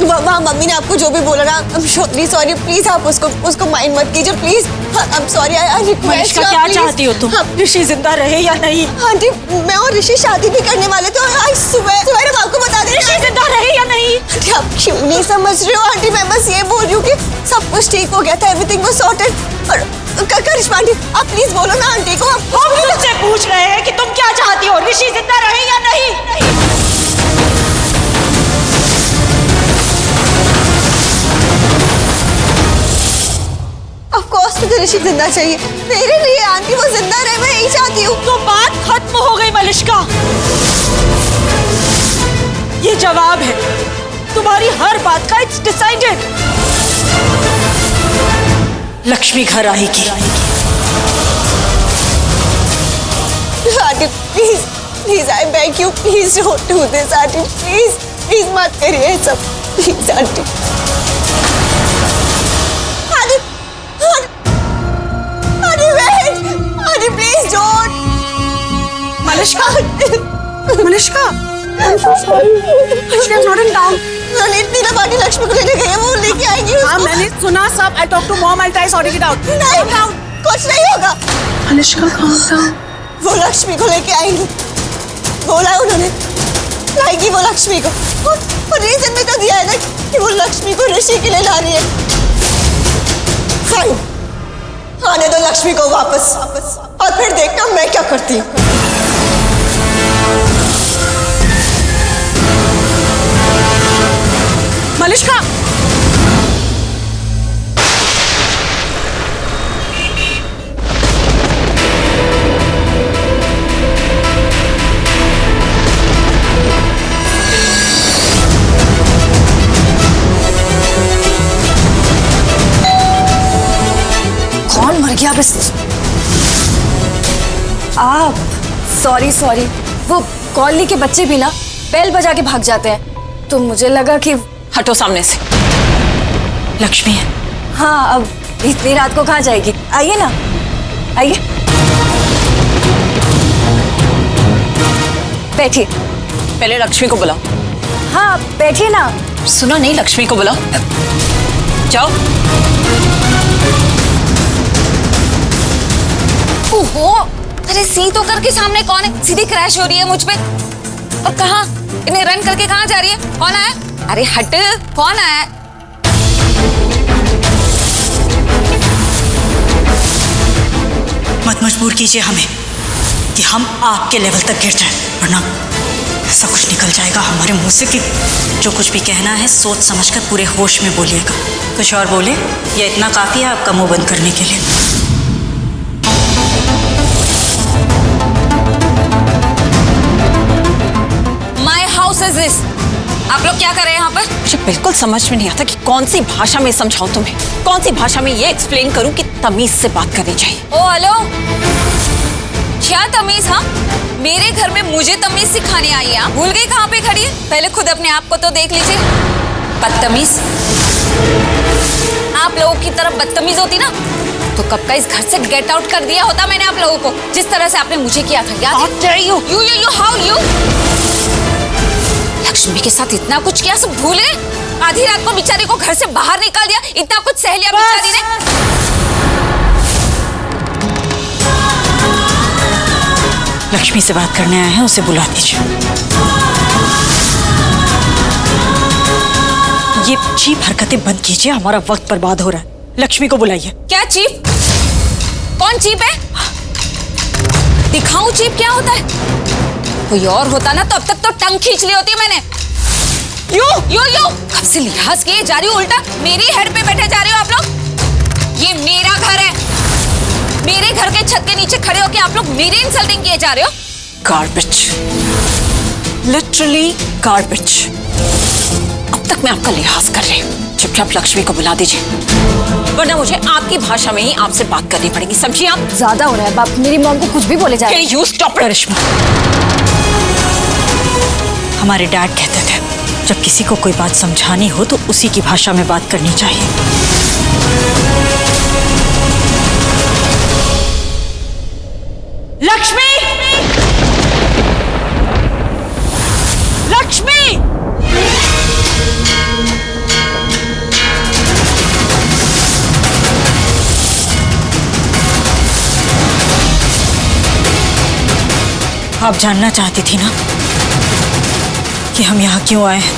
वहाँ मम्मी ने आपको जो भी बोला ना, I'm really sorry, प्लीज आप उसको माइंड मत कीजिए please. I'm sorry, I request you, क्या चाहती हो तुम? ऋषि जिंदा रहे या नहीं? आंटी मैं और ऋषि शादी भी करने वाले थे। I swear हम आपको बता दें ऋषि जिंदा रहे या नहीं? आंटी आप क्यों नहीं समझ रहे हो? आंटी मैं बस ये बोल रही हूँ कि सब कुछ ठीक हो गया था, एवरीथिंग वाज सॉर्टेड। और करिश्मा आंटी आप प्लीज बोलो ना आंटी को। हम तुमसे पूछ रहे हैं कि तुम क्या चाहती हो, ऋषि जिंदा रहे या नहीं? ऑफ कोर्स मुझे ऋषि जिंदा चाहिए, मेरे लिए आंटी वो जिंदा रहे, मैं यही चाहती हूँ। तो बात खत्म हो गई मलिष्का। ये जवाब है तुम्हारी हर बात का, इट्स डिसाइडेड। लक्ष्मी घर आएगी। Aunty please please I beg you, please don't do this aunty, please please मत करिए ये सब, please aunty. Aunty aunty wait, aunty please don't. Malishka Malishka Lishka is not in town. इतनी ना बाटी लक्ष्मी को लेने गई है, वो लेके आएंगी उसको। हाँ मैंने सुना सब। I talk to mom, I'll try sorting it out. नहीं कुछ नहीं होगा। Malishka calm down. वो लक्ष्मी को लेके आएंगी, बोला है उन्होंने, लाएगी वो लक्ष्मी को। और रीजन भी तो दिया है ना कि वो लक्ष्मी को ऋषि के लिए ला रही है। फाइन, आने दो लक्ष्मी को वापस और फिर देखना मैं क्या करती हूँ। मलिष्का कौन मर गया बस? आप सॉरी वो कॉलोनी के बच्चे भी ना बेल बजा के भाग जाते हैं, तो मुझे लगा कि हटो सामने से। लक्ष्मी है। हाँ अब इतनी रात को कहाँ जाएगी? आइए ना आइए, बैठिए। पहले लक्ष्मी को बुलाओ। हाँ बैठिए ना। सुना नहीं, लक्ष्मी को बुलाओ। जाओ। ओहो, अरे सी तो करके सामने कौन है? सीधी क्रैश हो रही है मुझ पे। और कहाँ? इन्हें रन करके कहाँ जा रही है? कौन आया? अरे हट, कौन आया? मत मजबूर कीजिए हमें कि हम आपके लेवल तक गिर जाए, वरना ऐसा कुछ निकल जाएगा हमारे मुंह से कि जो कुछ भी कहना है सोच समझकर पूरे होश में बोलिएगा। कुछ और बोले, ये इतना काफी है आपका मुंह बंद करने के लिए। My house is this. आप लोग क्या कर रहे हैं यहाँ पर? मुझे बिल्कुल समझ में नहीं आता कि कौन सी भाषा में समझाऊं तुम्हें, कौन सी भाषा में ये एक्सप्लेन करूं कि तमीज से बात करनी चाहिए। ओ हेलो, क्या तमीज? हाँ, मेरे घर में मुझे तमीज सिखाने आई है? भूल गई कहाँ पे खड़ी है? पहले खुद अपने आप को तो देख लीजिए। बदतमीज। आप लोगों की तरफ बदतमीज होती ना तो कब का इस घर से गेट आउट कर दिया होता मैंने आप लोगों को, जिस तरह से आपने मुझे किया था। याद है? यू लक्ष्मी के साथ इतना कुछ किया, सब भूल गए? आधी रात को बेचारी को घर से बाहर निकाल दिया, इतना कुछ सह लिया बेचारी ने। लक्ष्मी से बात करने आए हैं, उसे बुला दीजिए। ये चीप हरकतें बंद कीजिए, हमारा वक्त बर्बाद हो रहा है। लक्ष्मी को बुलाइए। क्या चीप? कौन चीप है? दिखाऊं चीप क्या होता है? कोई और होता ना तो अब तक तो टंग खींच ली होती मैंने। यो कब से लिहाज किए जा रही हो, उल्टा मेरी हेड पे बैठे जा रहे हो आप लोग। ये मेरा घर है, मेरे घर के छत के नीचे खड़े होके आप लोग मेरी इंसल्टिंग किए जा रहे हो। Garbage, literally garbage. अब तक मैं आपका लिहाज कर रही हूँ। चुपचाप लक्ष्मी को बुला दीजिए, वरना मुझे आपकी भाषा में ही आपसे बात करनी पड़ेगी, समझिए आप? ज्यादा हो रहा है बाप, मेरी मॉम को कुछ भी बोले जा रहे हैं। यू स्टॉप करिश्मा। हमारे डैड कहते थे जब किसी को कोई बात समझानी हो तो उसी की भाषा में बात करनी चाहिए। लक्ष्मी! लक्ष्मी! आप जानना चाहती थी ना कि हम यहाँ क्यों आए हैं?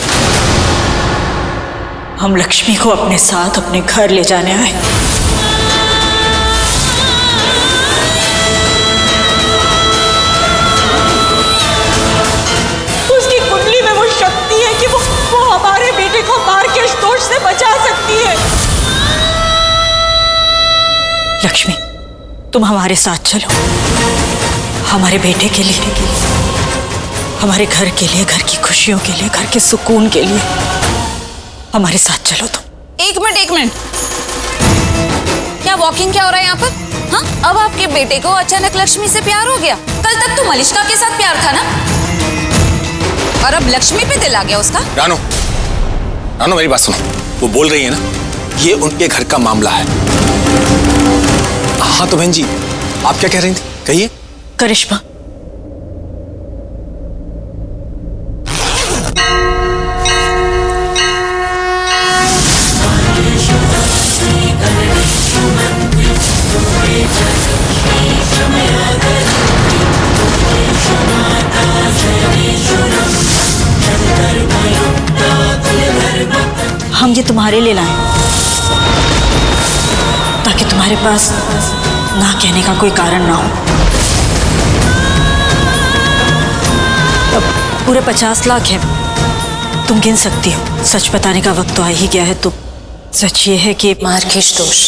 हम लक्ष्मी को अपने साथ अपने घर ले जाने आए। उसकी कुंडली में वो शक्ति है कि वो हमारे बेटे को मार्केश दोष से बचा सकती है। लक्ष्मी, तुम हमारे साथ चलो। हमारे बेटे के लिए, हमारे घर के लिए, घर की खुशियों के लिए, घर के सुकून के लिए हमारे साथ चलो तुम। एक मिनट। क्या वॉकिंग क्या हो रहा है यहाँ पर? हाँ, अब आपके बेटे को अचानक लक्ष्मी से प्यार हो गया? कल तक तो मलिष्का के साथ प्यार था ना, और अब लक्ष्मी पे दिल आ गया उसका? रानो मेरी बात सुनो। वो बोल रही है ना, ये उनके घर का मामला है। हाँ तो बहन जी, आप क्या कह रही थी? कहिए। करिश्मा, हम ये तुम्हारे लिए लाए ताकि तुम्हारे पास ना कहने का कोई कारण ना हो। अब पूरे 50 लाख है, तुम गिन सकती हो। सच बताने का वक्त तो आ ही गया है। तो सच ये है कि मार्केश दोष।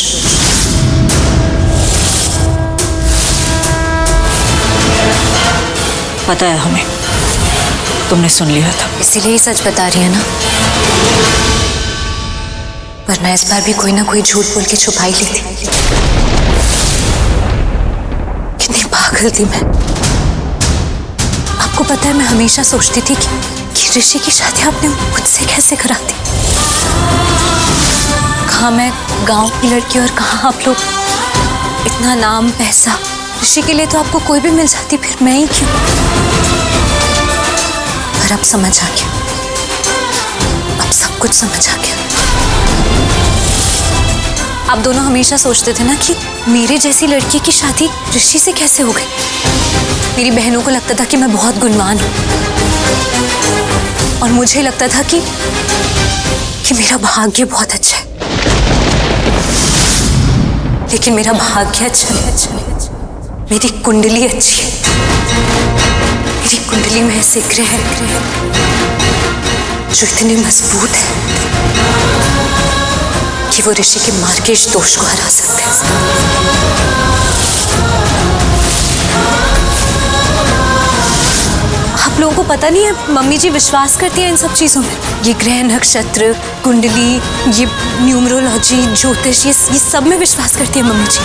पता है हमें, तुमने सुन लिया था। इसीलिए ही सच बता रही है ना, वरना इस बार भी कोई ना कोई झूठ बोल के छुपा ही ली थी। कितनी पागल थी मैं। आपको पता है, मैं हमेशा सोचती थी कि ऋषि की शादी आपने मुझसे कैसे करा दी। कहाँ मैं गांव की लड़की और कहाँ आप लोग। इतना नाम पैसा, ऋषि के लिए तो आपको कोई भी मिल जाती, फिर मैं ही क्यों। पर अब समझ आ गया, अब सब कुछ समझ आ गया। आप दोनों हमेशा सोचते थे ना कि मेरे जैसी लड़की की शादी ऋषि से कैसे हो गई। मेरी बहनों को लगता था कि मैं बहुत गुणवान हूं, और मुझे लगता था कि मेरा भाग्य बहुत अच्छा है। लेकिन मेरा भाग्य अच्छा है, मेरी कुंडली अच्छी है। मेरी कुंडली में ऐसे ग्रह हैं जो इतने मजबूत हैं कि वो ऋषि के मार्केश दोष को हरा सकते हैं। आप लोगों को पता नहीं है, मम्मी जी विश्वास करती है इन सब चीजों में। ये ग्रह, नक्षत्र, कुंडली, ये न्यूमरोलॉजी, ज्योतिष, ये सब में विश्वास करती है मम्मी जी।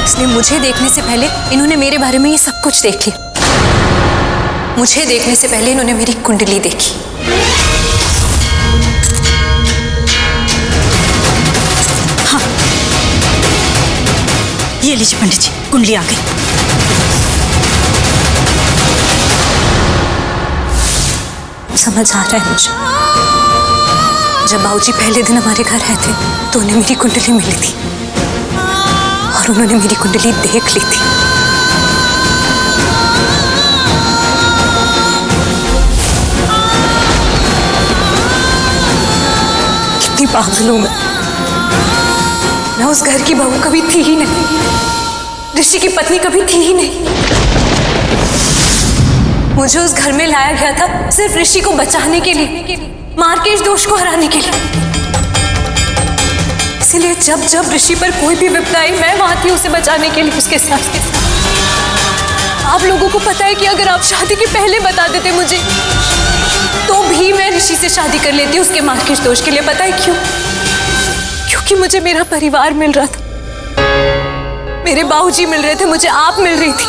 इसलिए मुझे देखने से पहले इन्होंने मेरे बारे में ये सब कुछ देख लिया। मुझे देखने से पहले इन्होंने मेरी कुंडली देखी। हाँ, ये लीजिए पंडित जी, कुंडली आ गई। समझ आ रहा है मुझे। जब बाबूजी पहले दिन हमारे घर आए थे तो उन्हें मेरी कुंडली मिली थी, और उन्होंने मेरी कुंडली देख ली थी। कितनी पागल हूं मैं उस घर की बहू कभी थी ही नहीं, ऋषि की पत्नी कभी थी ही नहीं। मुझे उस घर में लाया गया था सिर्फ ऋषि को बचाने के लिए, मार्केश दोष को हराने के लिए। इसीलिए जब जब ऋषि पर कोई भी विपदा आई, मैं वहां थी उसे बचाने के लिए, उसके साथ। आप लोगों को पता है कि अगर आप शादी के पहले बता देते मुझे, तो भी मैं ऋषि से शादी कर लेती उसके मार्केश दोष के लिए। पता है क्यों? क्योंकि मुझे मेरा परिवार मिल रहा था, मेरे बाबूजी मिल रहे थे, मुझे आप मिल रही थी।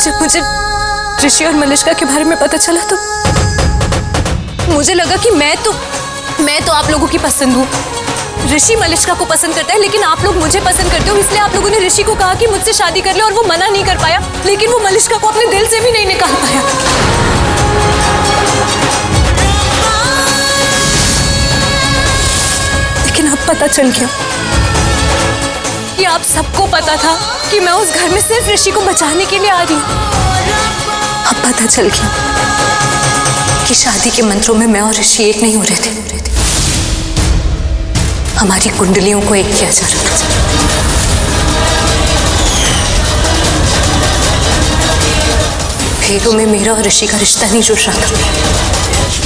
जब मुझे ऋषि और मलिष्का के बारे में पता चला तो मुझे लगा कि मैं तो आप लोगों की पसंद हूँ। ऋषि मलिष्का को पसंद करता है, लेकिन आप लोग मुझे पसंद करते हो। इसलिए आप लोगों ने ऋषि को कहा कि मुझसे शादी कर ले, और वो मना नहीं कर पाया। लेकिन वो मलिष्का को अपने दिल से भी नहीं निकाल पाया। लेकिन अब पता चल गया कि आप सबको पता था कि मैं उस घर में सिर्फ ऋषि को बचाने के लिए आ रही हूँ। अब पता चल गया कि शादी के मंत्रों में मैं और ऋषि एक नहीं हो रहे थे। हमारी कुंडलियों को एक किया जा रहा था। फेरों में मेरा और ऋषि का रिश्ता नहीं जुड़ रहा था,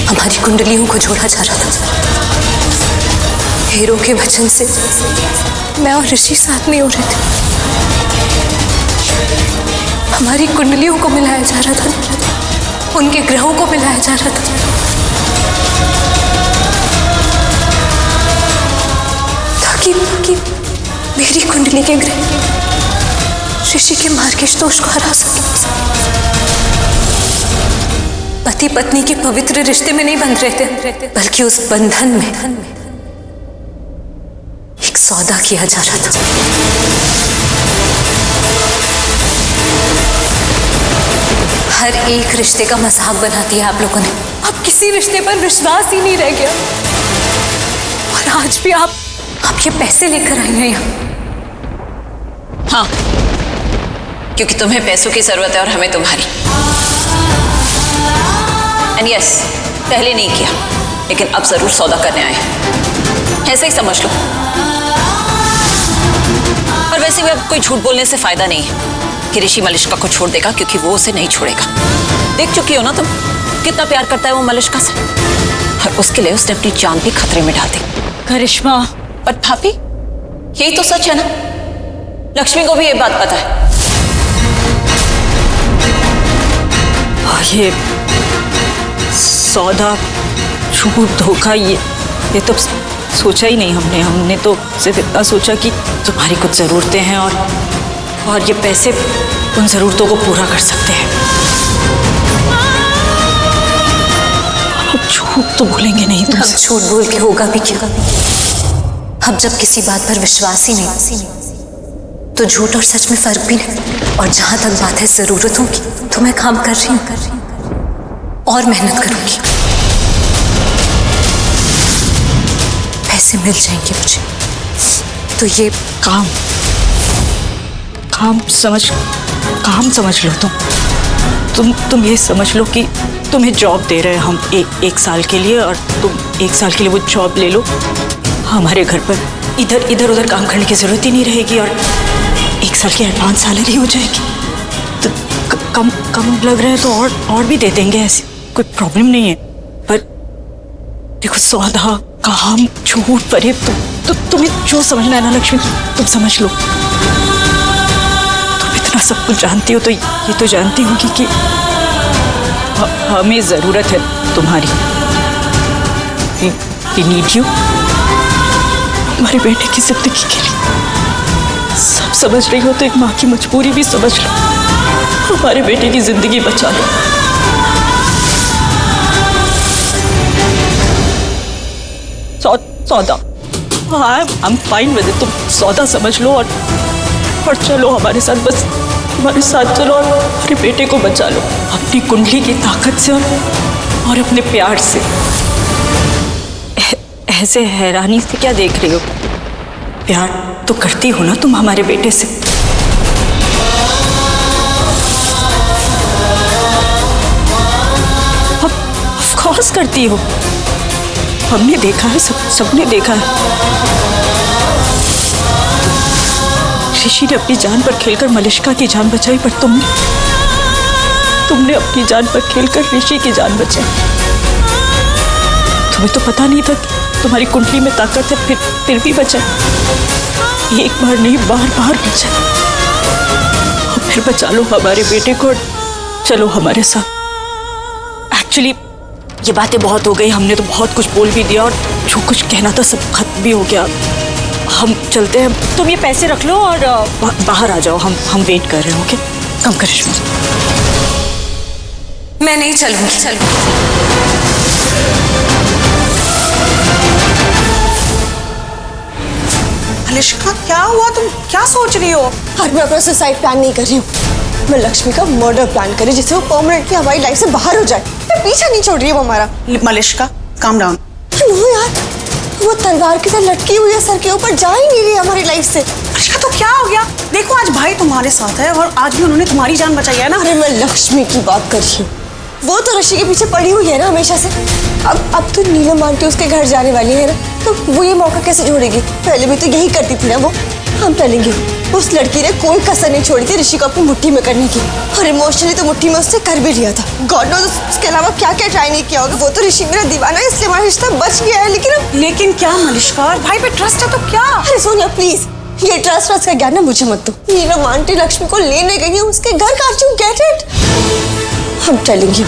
हमारी कुंडलियों को जोड़ा जा रहा था। फेरों के वचन से मैं और ऋषि साथ नहीं हो रहे थे, हमारी कुंडलियों को मिलाया जा रहा था, उनके ग्रहों को मिलाया जा रहा था, ताकि मेरी कुंडली के ग्रह ऋषि के मार्गेश दोष को हरा सके। पति पत्नी के पवित्र रिश्ते में नहीं बंध रहे थे, बल्कि उस बंधन में एक सौदा किया जा रहा था। हर एक रिश्ते का मजाक बना दिया आप लोगों ने। अब किसी रिश्ते पर विश्वास ही नहीं रह गया। और आज भी आप ये पैसे लेकर आई हैं यहाँ। हाँ, क्योंकि तुम्हें पैसों की जरूरत है और हमें तुम्हारी। एंड यस, पहले नहीं किया, लेकिन अब जरूर सौदा करने आए, ऐसे ही समझ लो। और वैसे भी अब कोई झूठ बोलने से फायदा नहीं है कि ऋषि मलिष्का को छोड़ देगा, क्योंकि वो उसे नहीं छोड़ेगा। देख चुकी हो ना तुम कितना प्यार करता है वो मलिष्का से, और उसके लिए उसने अपनी जान भी खतरे में डाल दी। करिश्मा, पर भाभी, यही तो सच है ना, लक्ष्मी को भी ये बात पता है। ये सौदा, झूठ, धोखा, ये तो सोचा ही नहीं हमने तो सिर्फ इतना सोचा कि तुम्हारी कुछ ज़रूरतें हैं और ये पैसे उन ज़रूरतों को पूरा कर सकते हैं। अब झूठ तो बोलेंगे नहीं तुम। अब झूठ बोल के होगा भी क्या? अब जब किसी बात पर विश्वास ही नहीं, तो झूठ और सच में फर्क भी नहीं। और जहां तक बात है जरूरतों की, तो मैं काम कर रही हूँ और मेहनत करूंगी। पैसे मिल जाएंगे मुझे, तो ये काम समझ लो तुम ये समझ लो कि तुम्हें जॉब दे रहे हैं हम एक साल के लिए, और तुम एक साल के लिए वो जॉब ले लो। हमारे घर पर इधर उधर काम करने की जरूरत ही नहीं रहेगी, और एक साल की एडवांस सैलरी हो जाएगी। तो कम लग रहा है तो और भी दे देंगे, ऐसी कोई प्रॉब्लम नहीं है। पर देखो, सौदा, काम, झूठ, फरेब, तुम्हें जो समझना है ना लक्ष्मी, तुम समझ लो। तुम इतना सब कुछ जानती हो, तो ये तो जानती होगी कि हमें जरूरत है तुम्हारी। We need you, हमारे बेटे की जिंदगी के लिए। सब समझ रही हो तो एक माँ की मजबूरी भी समझ लो, हमारे बेटे की जिंदगी बचा लो। सौदा, I'm fine with it, तुम सौदा समझ लो और चलो हमारे साथ, बस हमारे साथ चलो और हमारे बेटे को बचा लो अपनी कुंडली की ताकत से और अपने प्यार से। ऐसे हैरानी से क्या देख रही हो? प्यार तो करती हो ना तुम हमारे बेटे से। ऑफ कोर्स करती हो, हमने देखा है, सबने देखा है। ऋषि ने अपनी जान पर खेलकर मलिष्का की जान बचाई, पर तुमने अपनी जान पर खेलकर ऋषि की जान बचाई। तुम्हें तो पता नहीं था कि तुम्हारी कुंडली में ताकत है, फिर भी बचा। एक बार नहीं, बार बचा। और फिर बचा लो हमारे बेटे को, चलो हमारे साथ। एक्चुअली ये बातें बहुत हो गई, हमने तो बहुत कुछ बोल भी दिया, और जो कुछ कहना था सब खत्म भी हो गया। हम चलते हैं, तुम ये पैसे रख लो और बाहर आ जाओ, हम वेट कर रहे हैं। ओके, कम करिश्मा। मैं नहीं चलूंगी। मलिष्का, क्या हुआ? तुम क्या सोच रही हो? और मैं अपना सुसाइड प्लान नहीं कर रही हूँ, मैं लक्ष्मी का मर्डर प्लान कर रही हूँ, जिससे वो परमानेंटली हमारी लाइफ से बाहर हो जाए। मैं पीछा नहीं छोड़ रही हूँ हमारा। Malishka, calm down. नो यार, वो तलवार की तरह लटकी हुई है सर के ऊपर, जा ही नहीं रही हमारी लाइफ से। अच्छा तो क्या हो गया? देखो आज भाई तुम्हारे साथ है और आज भी उन्होंने तुम्हारी जान बचाई है ना। अरे मैं लक्ष्मी की बात कर रही हूँ, वो तो ऋषि के पीछे पड़ी हुई है ना हमेशा से। अब तो नीलम आंटी उसके घर जाने वाली है ना, तो वो ये मौका कैसे छोड़ेगी? पहले भी तो यही करती थी ना वो। हम चलेंगे, उस लड़की ने कोई कसर नहीं छोड़ी थी ऋषि को अपनी मुट्ठी में करने की, और इमोशनली तो मुट्ठी में उसने कर भी लिया था। गॉड नोज़ उसके अलावा क्या क्या ट्राई नहीं किया होगा। वो तो ऋषि मेरा दीवाना है, इसलिए हमारा रिश्ता बच गया है। लेकिन क्या मलिष्का, भाई पे ट्रस्ट है तो क्या? अरे सोनिया प्लीज, ये ट्रस्ट का ज्ञान ना मुझे मत दो। नीलम आंटी लक्ष्मी को लेने गई है उसके घर, काट यू गेट इट। हम चलेंगे,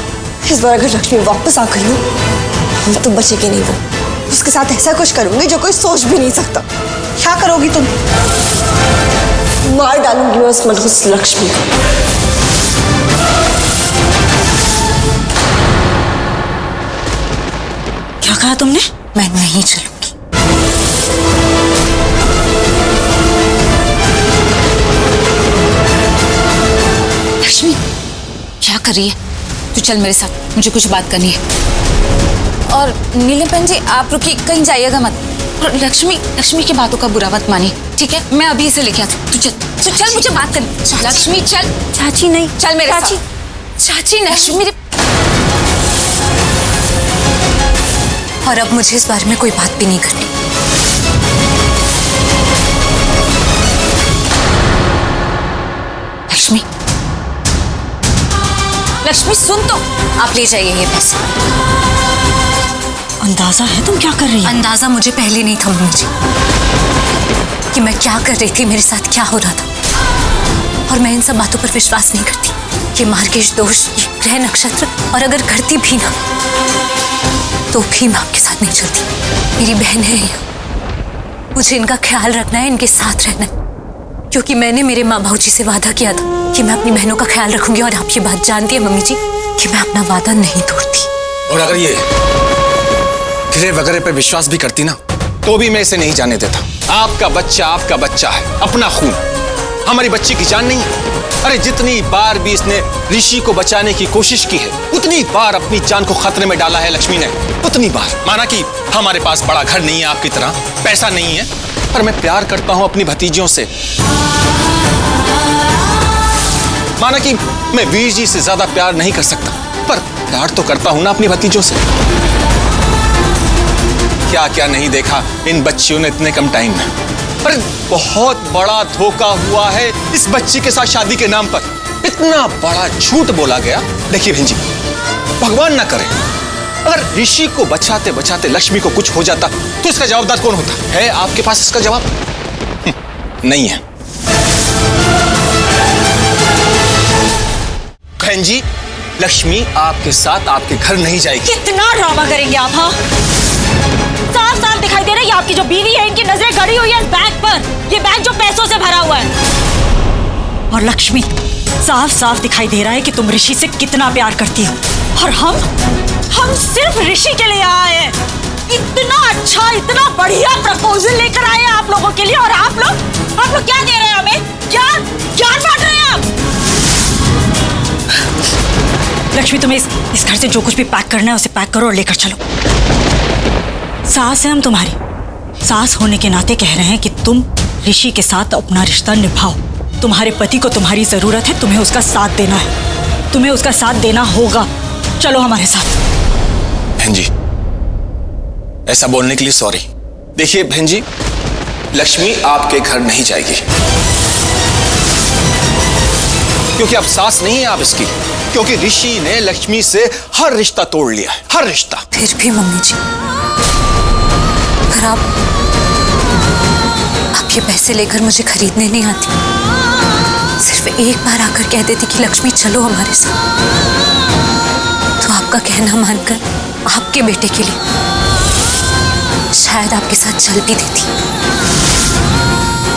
इस बार अगर लक्ष्मी वापस आ गई हम तो बचेगी नहीं। वो उसके साथ ऐसा कुछ करूंगी जो कोई सोच भी नहीं सकता। क्या करोगी तुम? मार डालूंगी मैं उस मनहूस लक्ष्मी को। क्या कहा तुमने? मैं नहीं चलूंगी। लक्ष्मी क्या कर रही है? तू चल मेरे साथ, मुझे कुछ बात करनी है। और नीलम बहन जी आप रुकी, कहीं जाइएगा मत। और लक्ष्मी की बातों का बुरा मत मानिए, ठीक है? मैं अभी इसे लेके आती हूँ। तू चल मुझे बात करनी। लक्ष्मी चल। चाची नहीं, चल मेरे साथ। चाची नहीं, मेरे। और अब मुझे इस बारे में कोई बात भी नहीं करनी। लक्ष्मी सुन तो, आप ले जाइए ये पैसे। अंदाजा है तुम क्या कर रही हो? अंदाजा मुझे पहले नहीं था मम्मी जी कि मैं क्या कर रही थी, मेरे साथ क्या हो रहा था। और मैं इन सब बातों पर विश्वास नहीं करती। ये मार्गेश दोष, ये ग्रह नक्षत्र, और अगर करती भी ना तो भी मैं आपके साथ नहीं चलती। मेरी बहन है ये, मुझे इनका ख्याल रखना है, इनके साथ रहना है, क्योंकि मैंने मेरे माँ बाबू जी से वादा किया था कि मैं अपनी बहनों का ख्याल रखूंगी। और आप ये बात जानती है मम्मी जी कि मैं अपना वादा नहीं तोड़ती। और अगर ये ग्रह वगैरह पे विश्वास भी करती ना तो भी मैं इसे नहीं जाने देता। आपका बच्चा है, अपना खून। हमारी बच्ची की जान नहीं है। अरे जितनी बार भी इसने ऋषि को बचाने की कोशिश की है, उतनी बार अपनी जान को खतरे में डाला है लक्ष्मी ने, उतनी बार। माना कि हमारे पास बड़ा घर नहीं है आपकी तरह, पैसा नहीं है, पर मैं प्यार करता हूं अपनी भतीजियों से। माना कि मैं वीर जी से ज्यादा प्यार नहीं कर सकता, पर प्यार तो करता हूं ना अपनी भतीजों से। क्या क्या नहीं देखा इन बच्चियों ने इतने कम टाइम में। पर बहुत बड़ा धोखा हुआ है इस बच्ची के साथ शादी के नाम पर। इतना बड़ा झूठ बोला गया। देखिए बहन जी, भगवान ना करे अगर ऋषि को बचाते बचाते लक्ष्मी को कुछ हो जाता तो इसका जवाबदार कौन होता? है आपके पास इसका जवाब? नहीं है। बहन जी, लक्ष्मी आपके साथ आपके घर नहीं जाएगी। कितना ड्रामा करेंगे आप? हाँ, साफ साफ दिखाई दे रही है आपकी जो बीवी है, इनकी नजरें गड़ी हुई है इस बैग पर। ये बैग जो पैसों से भरा हुआ है। और लक्ष्मी, साफ साफ दिखाई दे रहा है कि तुम ऋषि से कितना प्यार करती हो। और हम सिर्फ ऋषि के लिए आए हैं। इतना अच्छा, इतना बढ़िया प्रपोजल लेकर आए हैं आप लोगों के लिए, और आप लोग क्या दे रहे हैं हमें? ज्ञान बांट रहे हैं आप। लक्ष्मी, तुम्हें इस घर से जो कुछ भी पैक करना है उसे पैक करो और लेकर चलो। सास है हम तुम्हारी, सास होने के नाते कह रहे हैं कि तुम ऋषि के साथ अपना रिश्ता निभाओ। तुम्हारे पति को तुम्हारी जरूरत है, तुम्हें उसका साथ देना है, तुम्हें उसका साथ देना होगा। चलो हमारे साथ। बहन जी, ऐसा बोलने के लिए सॉरी। देखिए बहन जी, लक्ष्मी आपके घर नहीं जाएगी, क्योंकि अब सास नहीं है आप इसकी, क्योंकि ऋषि ने लक्ष्मी से हर रिश्ता तोड़ लिया है, हर रिश्ता। फिर भी मम्मी जी, अगर आप ये पैसे लेकर मुझे खरीदने नहीं आती, सिर्फ एक बार आकर कह देती कि लक्ष्मी चलो हमारे साथ, तो आपका कहना मानकर आपके बेटे के लिए शायद आपके साथ चल भी देती।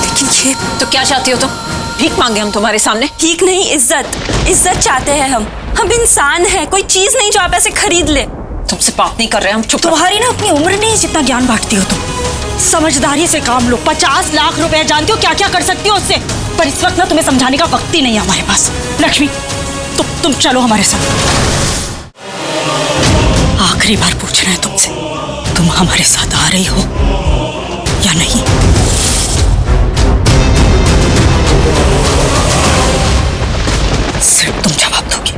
लेकिन ये तो क्या चाहती हो तुम? भीख मांगे हम तुम्हारे सामने? ठीक नहीं, इज्जत चाहते हैं हम इंसान हैं, कोई चीज नहीं जो आप ऐसे खरीद ले। तुमसे बात नहीं कर रहे हम, चुप। तुम्हारी ना अपनी उम्र नहीं जितना ज्ञान बांटती हो तुम। समझदारी से काम लो। 50 लाख रुपए जानती हो क्या क्या कर सकती हो उससे, पर इस वक्त ना तुम्हें समझाने का वक्त ही नहीं है हमारे पास। लक्ष्मी, तुम चलो हमारे साथ। आखिरी बार पूछ रहे हैं तुमसे, तुम हमारे साथ आ रही हो या नहीं? सिर्फ तुम जवाब दोगे,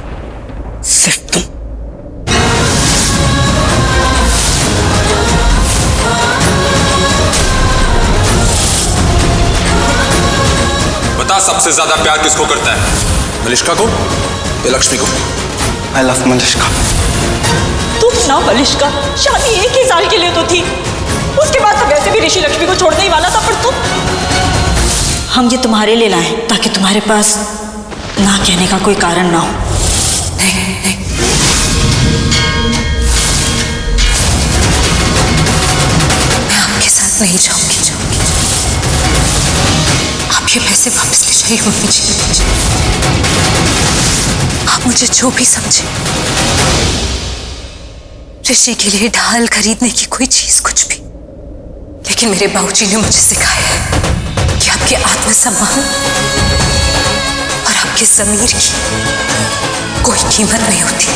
सिर्फ तुम। बता, सबसे ज्यादा प्यार किसको करता है? मलिष्का को या लक्ष्मी को? I love Malishka. तुम ना मलिष्का, शादी एक ही साल के लिए तो थी, उसके बाद तो वैसे भी ऋषि लक्ष्मी को छोड़ने ही वाला था, पर तुम। हम ये तुम्हारे लिए लाए ताकि तुम्हारे पास ना कहने का कोई कारण ना हो। नहीं, मैं आपके साथ नहीं जाऊंगी। आप ये पैसे वापस ले जाइए मम्मी जी। आप मुझे जो भी समझे, ऋषि के लिए ढाल खरीदने की कोई चीज कुछ भी, लेकिन मेरे बाबूजी ने मुझे सिखाया है कि आपके आत्मसम्मान और आपके ज़मीर की कोई कीमत नहीं होती।